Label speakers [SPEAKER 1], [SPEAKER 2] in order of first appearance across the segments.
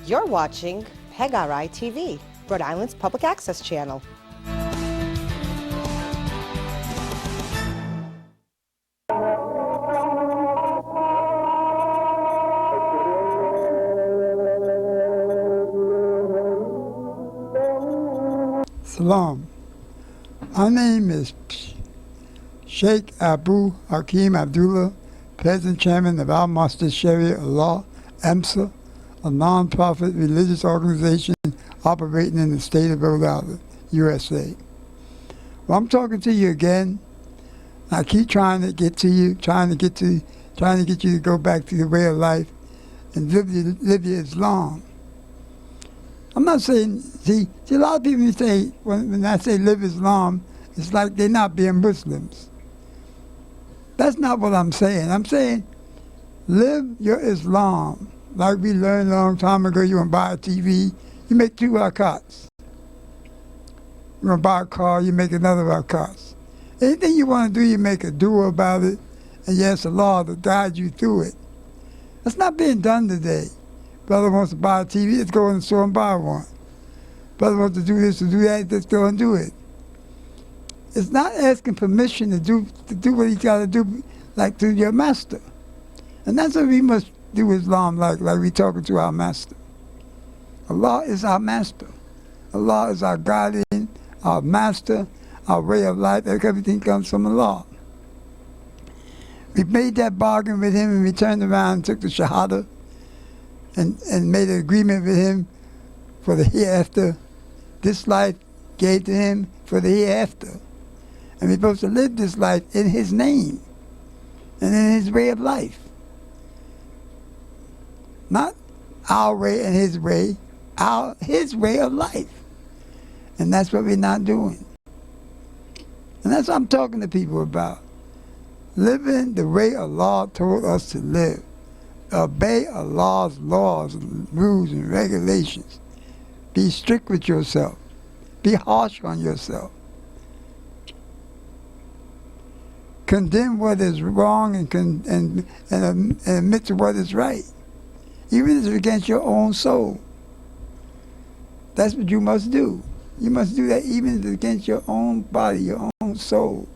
[SPEAKER 1] You're watching PEGRI TV, Rhode Island's public access channel.
[SPEAKER 2] Salam. My name is Sheikh Abu Hakim Abdullah, President Chairman of Al Masjid Sharia Allah, EMSA, a non-profit religious organization operating in the state of Rhode Island, USA. Well, I'm talking to you again. I keep trying to get to you, trying to get you to go back to your way of life and live your Islam. I'm not saying, see a lot of people say, when I say live Islam, it's like they're not being Muslims. That's not what I'm saying. I'm saying live your Islam. Like we learned a long time ago, you want to buy a TV, you make 2 rakats. You want to buy a car, you make another rakat. Anything you want to do, you make a dua about it, and yes, Allah will guide you through it. That's not being done today. Brother wants to buy a TV, let's go in the store and buy one. Brother wants to do this, to do that, let's go and do it. It's not asking permission to do what he's got to do, like to your master. And that's what we must do Islam like we talking to our master. Allah is our master. Allah is our guardian, our master, our way of life. Everything comes from Allah. We made that bargain with him and we turned around and took the Shahada and made an agreement with him for the hereafter. This life gave to him for the hereafter. And we're supposed to live this life in his name and in his way of life. Not our way and his way, his way of life. And that's what we're not doing. And that's what I'm talking to people about. Living the way Allah told us to live. Obey Allah's laws, rules, and regulations. Be strict with yourself. Be harsh on yourself. Condemn what is wrong and admit to what is right. Even if it's against your own soul. That's what you must do. You must do that even if it's against your own body, your own soul.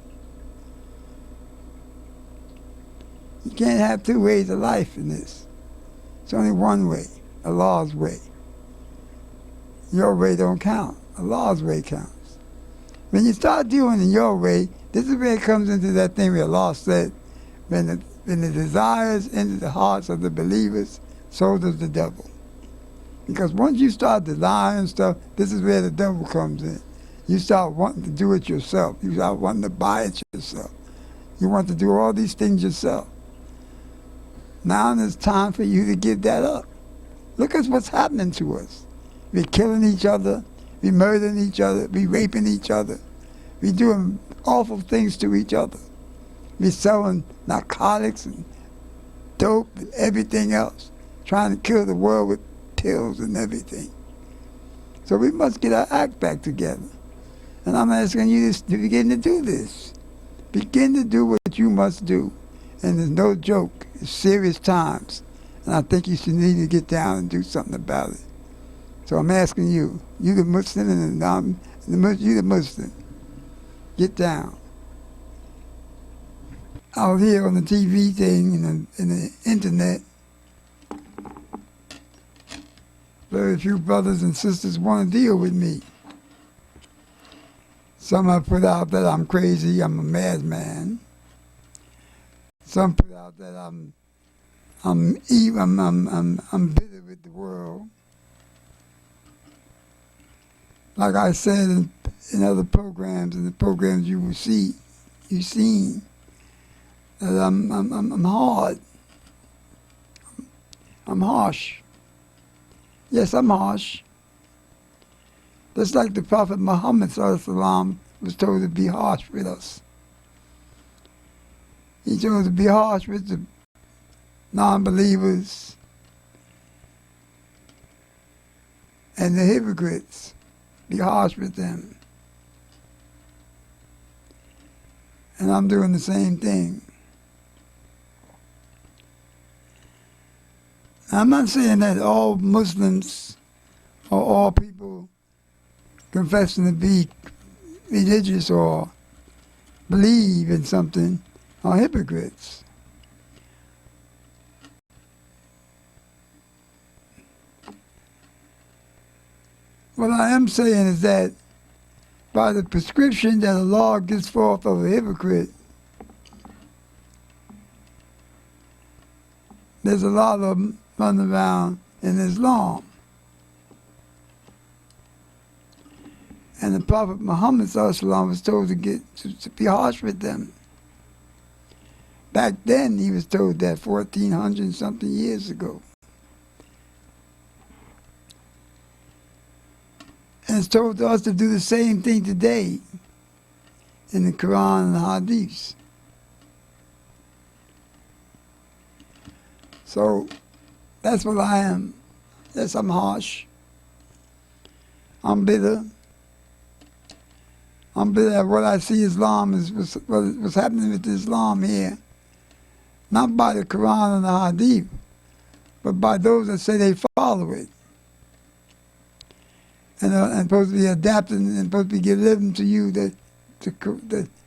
[SPEAKER 2] You can't have 2 ways of life in this. It's only one way, Allah's way. Your way don't count. Allah's way counts. When you start doing it your way, this is where it comes into that thing where Allah said, when the desires enter the hearts of the believers, so does the devil. Because once you start desiring stuff, this is where the devil comes in. You start wanting to do it yourself. You start wanting to buy it yourself. You want to do all these things yourself. Now it's time for you to give that up. Look at what's happening to us. We're killing each other. We're murdering each other. We're raping each other. We're doing awful things to each other. We're selling narcotics and dope and everything else, trying to kill the world with pills and everything. So we must get our act back together. And I'm asking you to begin to do this. Begin to do what you must do. And there's no joke. It's serious times. And I think you should need to get down and do something about it. So I'm asking you, you the Muslim and you the Muslim, get down. Out here on the TV thing and the internet, very few brothers and sisters want to deal with me. Some have put out that I'm crazy, I'm a madman. Some put out that I'm evil, I'm bitter with the world. Like I said in other programs, in the programs you've seen, that I'm hard. I'm harsh. Yes, I'm harsh. Just like the Prophet Muhammad ﷺ was told to be harsh with us. He chose to be harsh with the non-believers and the hypocrites. Be harsh with them. And I'm doing the same thing. I'm not saying that all Muslims or all people confessing to be religious or believe in something are hypocrites. What I am saying is that by the prescription that Allah gives forth of a hypocrite, there's a lot of them running around in Islam. And the Prophet Muhammad ﷺ was told to be harsh with them. Back then, he was told that 1,400 something years ago. And it's told to us to do the same thing today in the Quran and the Hadiths. So that's what I am. Yes, I'm harsh. I'm bitter. I'm bitter at what I see Islam is what's happening with Islam here. Not by the Quran and the Hadith, but by those that say they follow it. And supposed to be adapting and supposed to be living to you the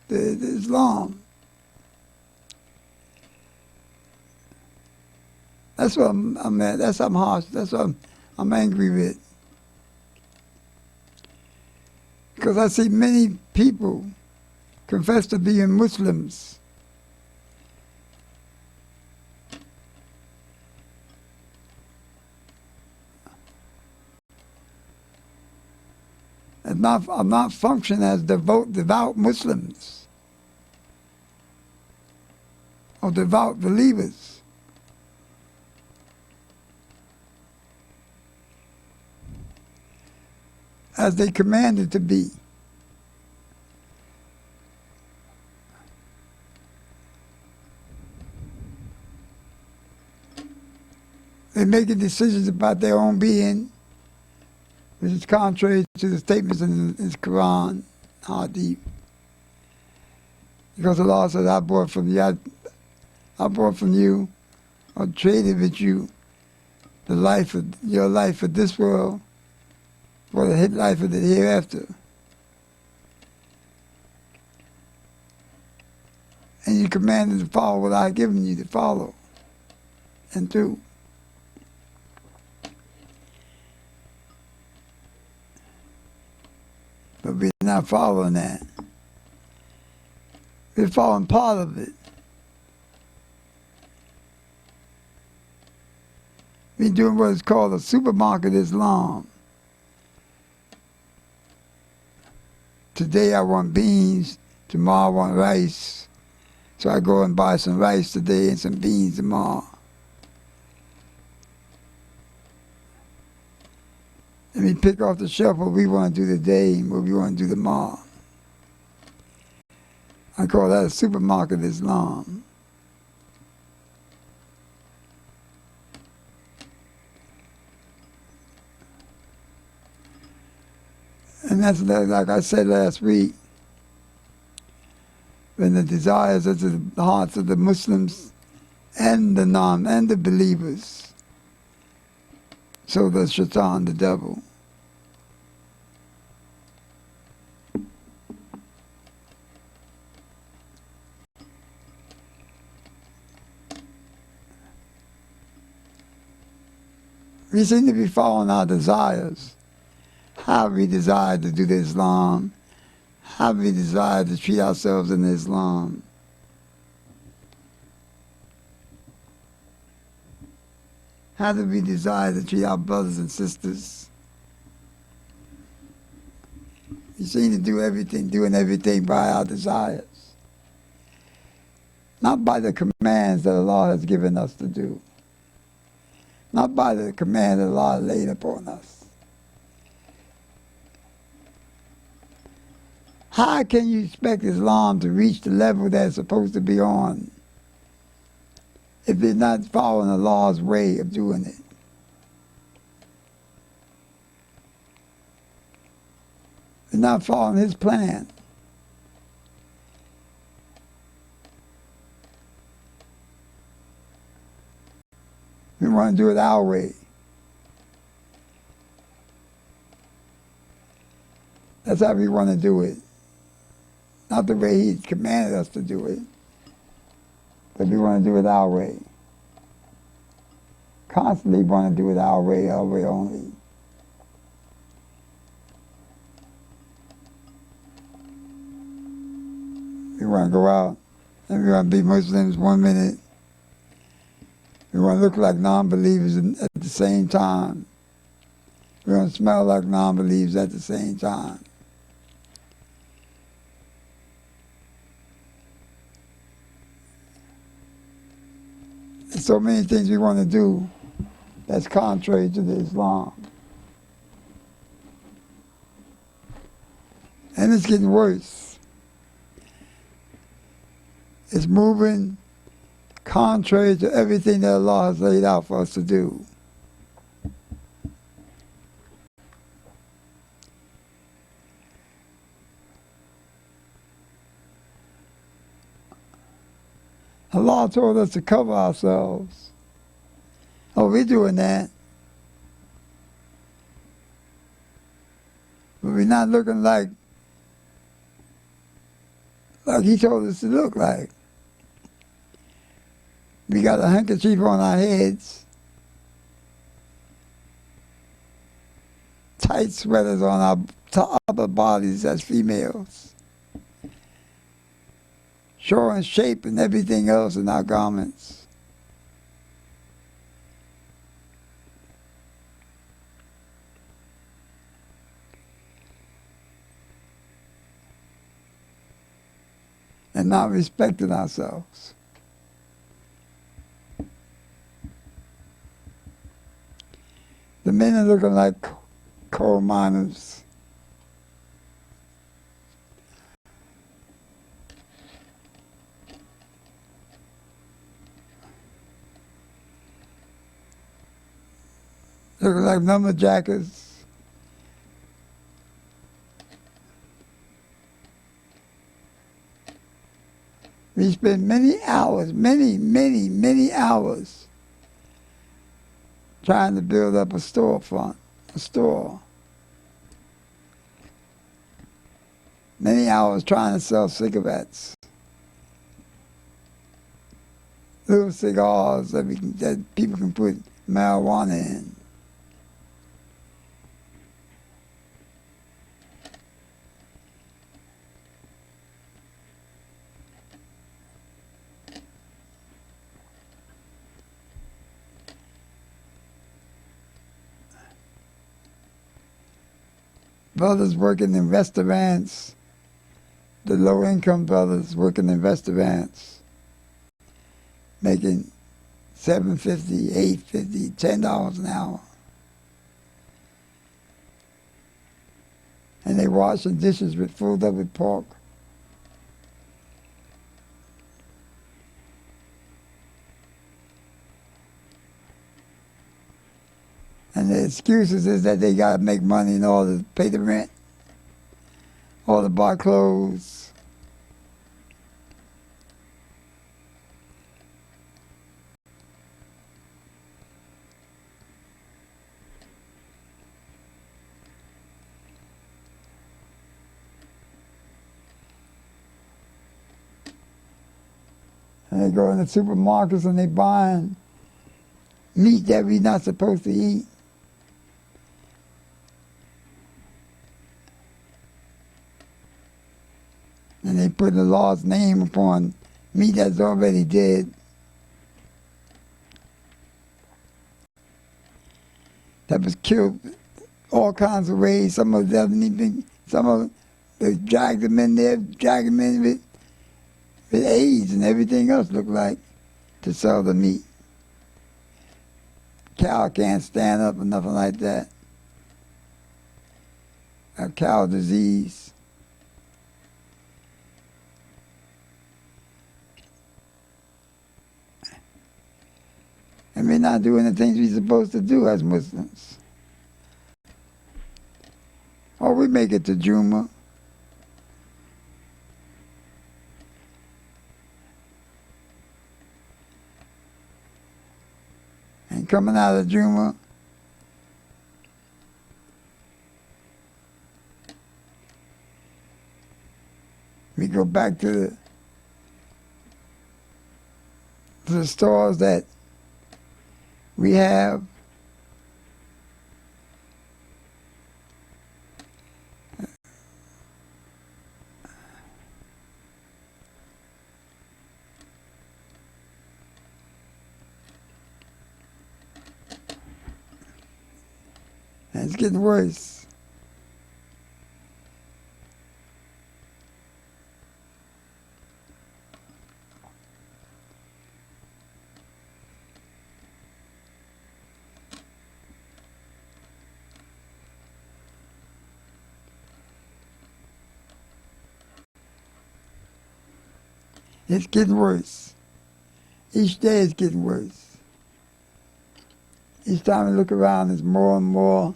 [SPEAKER 2] Islam. That's what I'm at. That's what I'm harsh. That's what I'm angry with. Because I see many people confess to being Muslims. And not function as devout Muslims or devout believers. As they commanded to be. They're making decisions about their own being, which is contrary to the statements in the Quran, Hadith. Because Allah said, I brought from you, or traded with you, your life of this world, for the life of the hereafter. And you commanded to follow what I have given you to follow and do. But we're not following that. We're following part of it. We're doing what is called a supermarket Islam. Today I want beans, tomorrow I want rice. So I go and buy some rice today and some beans tomorrow. And we pick off the shelf what we want to do today and what we want to do tomorrow. I call that a supermarket Islam. And that's like I said last week, when the desires of the hearts of the Muslims and the believers, so the shaitan, the devil. We seem to be following our desires. How we desire to do the Islam, how we desire to treat ourselves in Islam. How do we desire to treat our brothers and sisters? We seem to do doing everything by our desires. Not by the commands that Allah has given us to do. Not by the command that Allah laid upon us. How can you expect Islam to reach the level that it's supposed to be on if it's not following Allah's way of doing it? It's not following His plan. We want to do it our way. That's how we want to do it. Not the way He commanded us to do it, but we want to do it our way. Constantly want to do it our way only. We want to go out and we want to be Muslims 1 minute. We want to look like non-believers at the same time. We want to smell like non-believers at the same time. There's so many things we want to do that's contrary to the Islam. And it's getting worse. It's moving contrary to everything that Allah has laid out for us to do. Allah told us to cover ourselves. Oh, we're doing that. But we're not looking like He told us to look like. We got a handkerchief on our heads, tight sweaters on our upper bodies as females, showing shape and everything else in our garments. And not respecting ourselves. The men are looking like coal miners. Looking like lumberjackers. We spend many hours, many hours trying to build up a storefront, a store. Many hours trying to sell cigarettes, little cigars that people can put marijuana in. Brothers working in restaurants, the low-income brothers working in restaurants, making $7.50, $8.50, $10 an hour. And they washing dishes filled up with pork. And the excuses is that they got to make money in order to pay the rent, or to buy clothes. And they go in the supermarkets and they buying meat that we're not supposed to eat. And they put the law's name upon meat that's already dead. That was killed all kinds of ways. Some of them they dragged them in there, dragged them in with AIDS and everything else looked like to sell the meat. Cow can't stand up or nothing like that. A cow disease. And we're not doing the things we're supposed to do as Muslims. Or we make it to Juma. And coming out of Juma. We go back to the stores that we have. And it's getting worse. It's getting worse. Each day it's getting worse. Each time I look around, there's more and more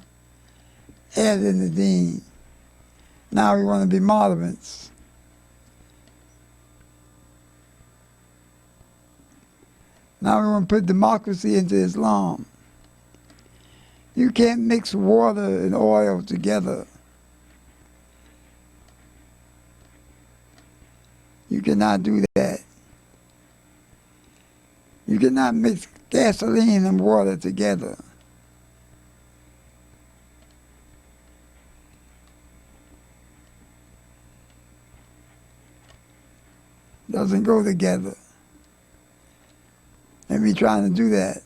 [SPEAKER 2] added in the deen. Now we want to be moderates. Now we want to put democracy into Islam. You can't mix water and oil together. You cannot do that. You cannot mix gasoline and water together. Doesn't go together. And we trying to do that.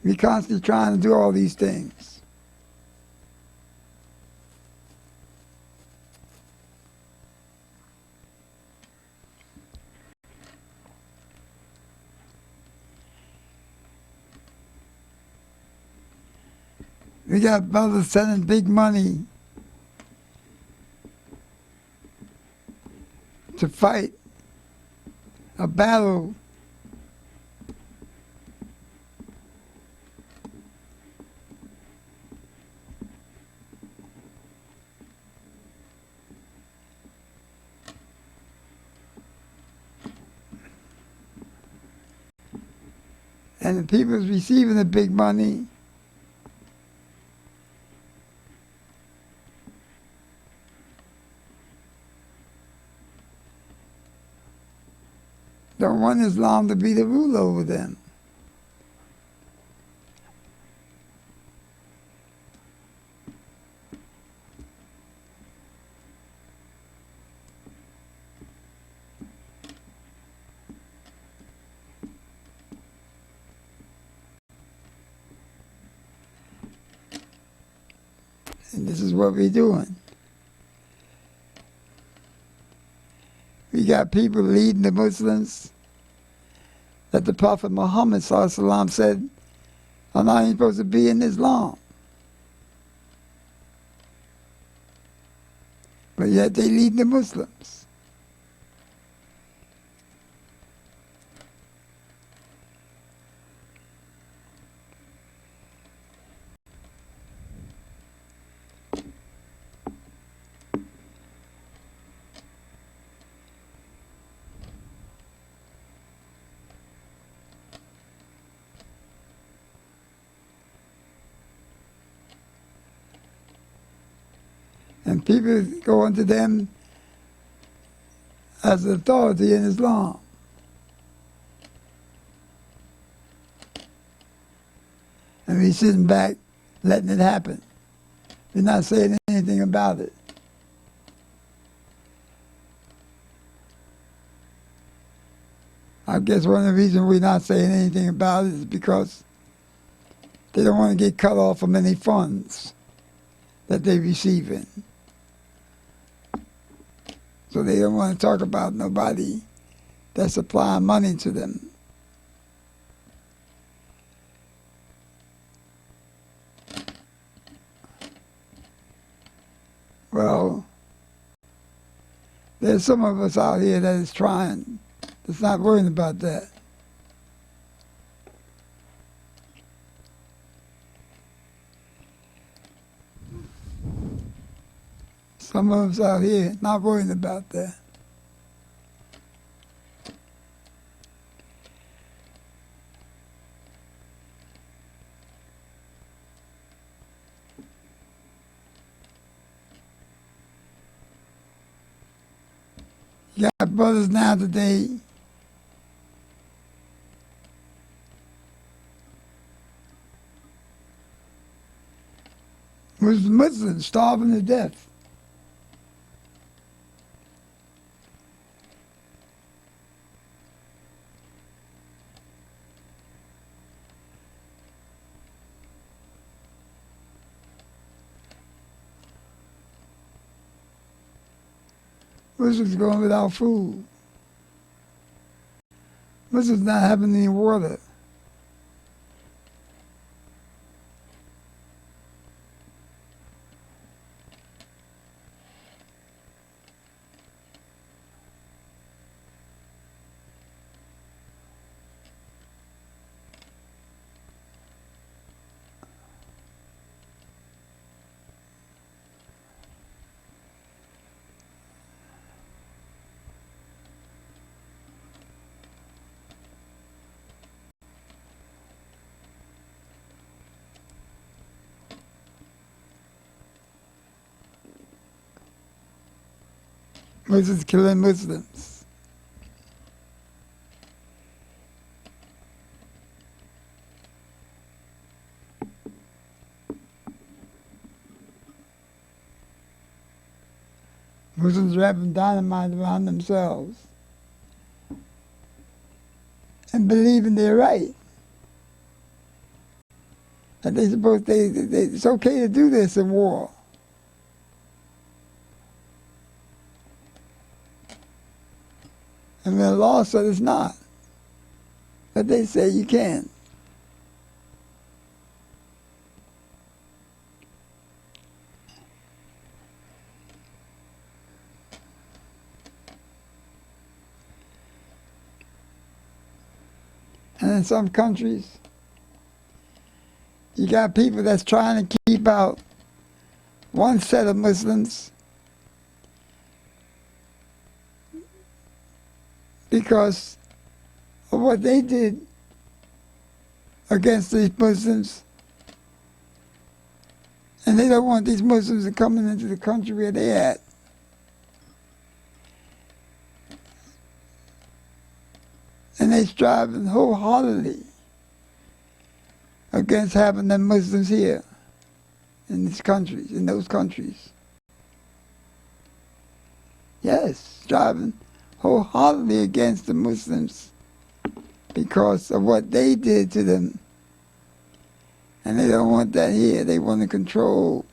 [SPEAKER 2] We constantly trying to do all these things. We got brothers sending big money to fight a battle and the people receiving the big money don't want Islam to be the ruler over them. And this is what we're doing. We got people leading the Muslims that the Prophet Muhammad ﷺ said are not even supposed to be in Islam. But yet they lead the Muslims. And people go into them as authority in Islam. And we're sitting back, letting it happen. We're not saying anything about it. I guess one of the reasons we're not saying anything about it is because they don't want to get cut off from any funds that they're receiving. So they don't want to talk about nobody that's supplying money to them. Well, there's some of us out here that is trying, that's not worrying about that. Some of us out here not worrying about that. brothers now today was Muslims starving to death. Muslims going without food. Muslims not having any water. Muslims killing Muslims. Muslims wrapping dynamite around themselves and believing they're right. That it's okay to do this in war. And the law said it's not. But they say you can. And in some countries, you got people that's trying to keep out one set of Muslims because of what they did against these Muslims. And they don't want these Muslims coming into the country where they're at. And they striving wholeheartedly against having them Muslims here in these countries, in those countries. Yes, striving wholeheartedly against the Muslims because of what they did to them. And they don't want that here. They want to control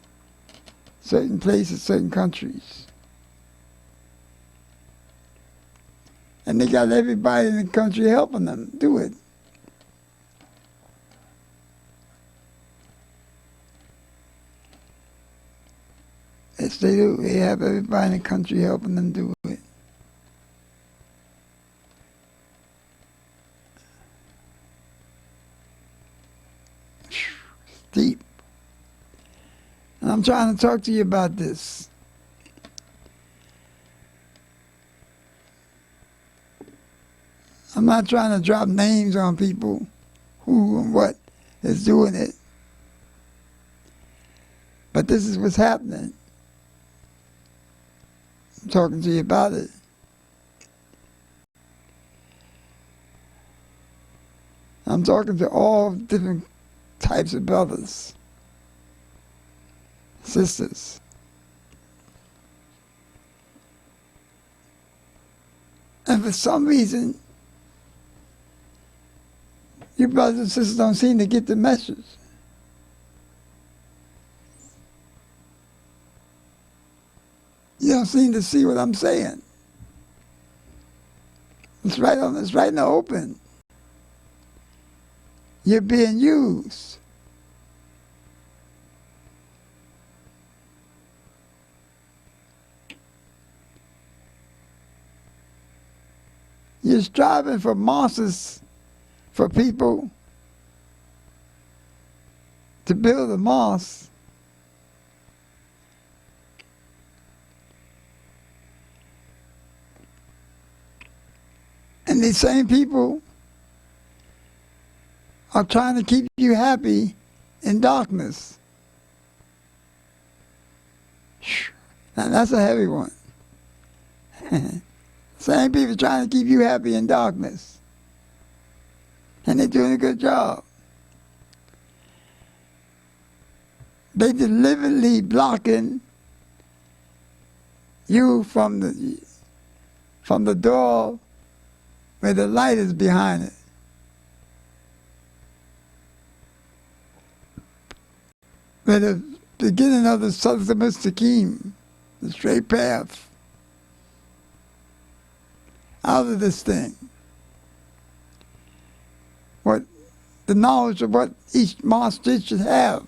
[SPEAKER 2] certain places, certain countries. And they got everybody in the country helping them do it. Yes, they do. They have everybody in the country helping them do it. It's deep. And I'm trying to talk to you about this. I'm not trying to drop names on people who and what is doing it. But this is what's happening. I'm talking to you about it. I'm talking to all different types of brothers, sisters. And for some reason, you brothers and sisters don't seem to get the message. You don't seem to see what I'm saying. It's right in the open. You're being used. You're striving for monsters, for people to build a mosque. And these same people are trying to keep you happy in darkness. Now that's a heavy one. Same people trying to keep you happy in darkness. And they're doing a good job. They deliberately blocking you from the door where the light is behind it. Where the beginning of the Sirata Mustaqim, the straight path out of this thing. What the knowledge of what each Masjid should have.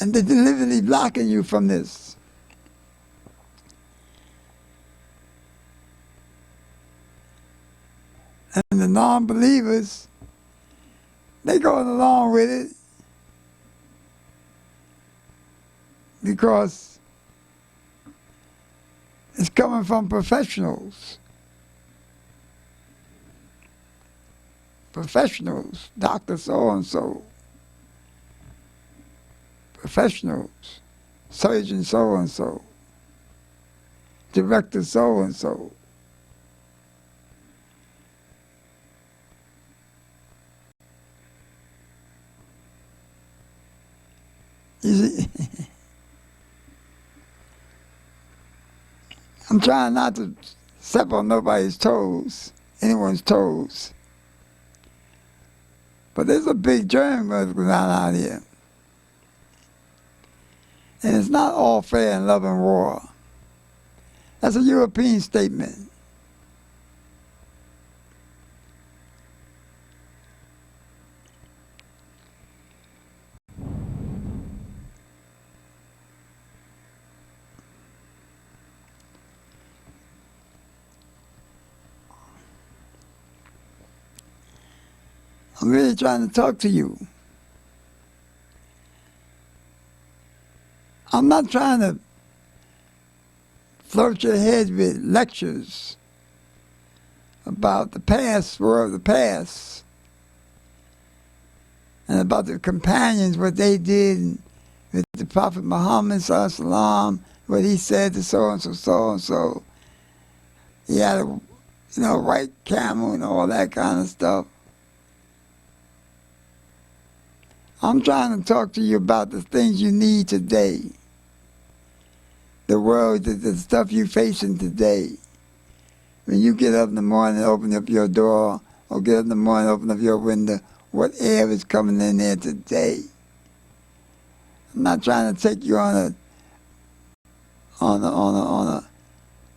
[SPEAKER 2] And they're deliberately blocking you from this. And the non-believers, they going along with it because it's coming from professionals. Professionals, Dr. So-and-so. Professionals, Surgeon so-and-so. Director so-and-so. You see, I'm trying not to step on nobody's toes, anyone's toes. But there's a big germ going on out here. And it's not all fair in love and war. That's a European statement. I'm really trying to talk to you. I'm not trying to float your head with lectures about the past, war of the past, and about the companions, what they did with the Prophet Muhammad Sallallahu Alaihi Wasallam, what he said to so-and-so, so-and-so. He had a, white camel and all that kind of stuff. I'm trying to talk to you about the things you need today. The world, the stuff you're facing today. When you get up in the morning and open up your door, or get up in the morning and open up your window, what air is coming in there today? I'm not trying to take you on a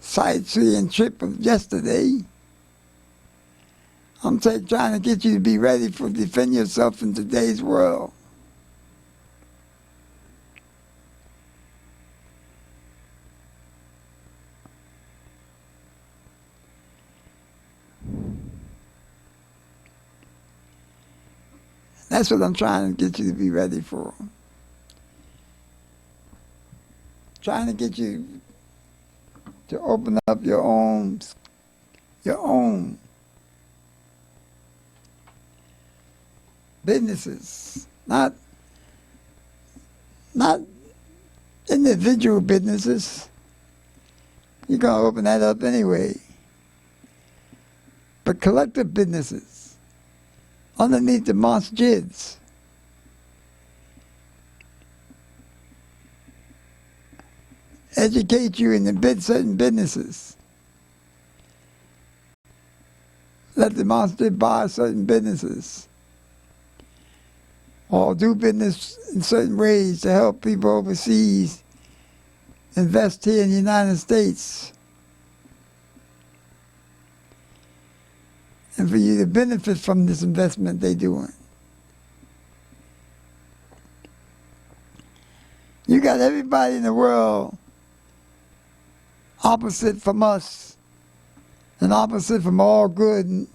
[SPEAKER 2] sightseeing trip of yesterday. I'm trying to get you to be ready for defend yourself in today's world. That's what I'm trying to get you to be ready for. Trying to get you to open up your own businesses, not individual businesses. You're going to open that up anyway. But collective businesses underneath the masjids. Educate you in the certain businesses. Let the masjid buy certain businesses. Or do business in certain ways to help people overseas invest here in the United States. And for you to benefit from this investment they're doing. You got everybody in the world opposite from us and opposite from all good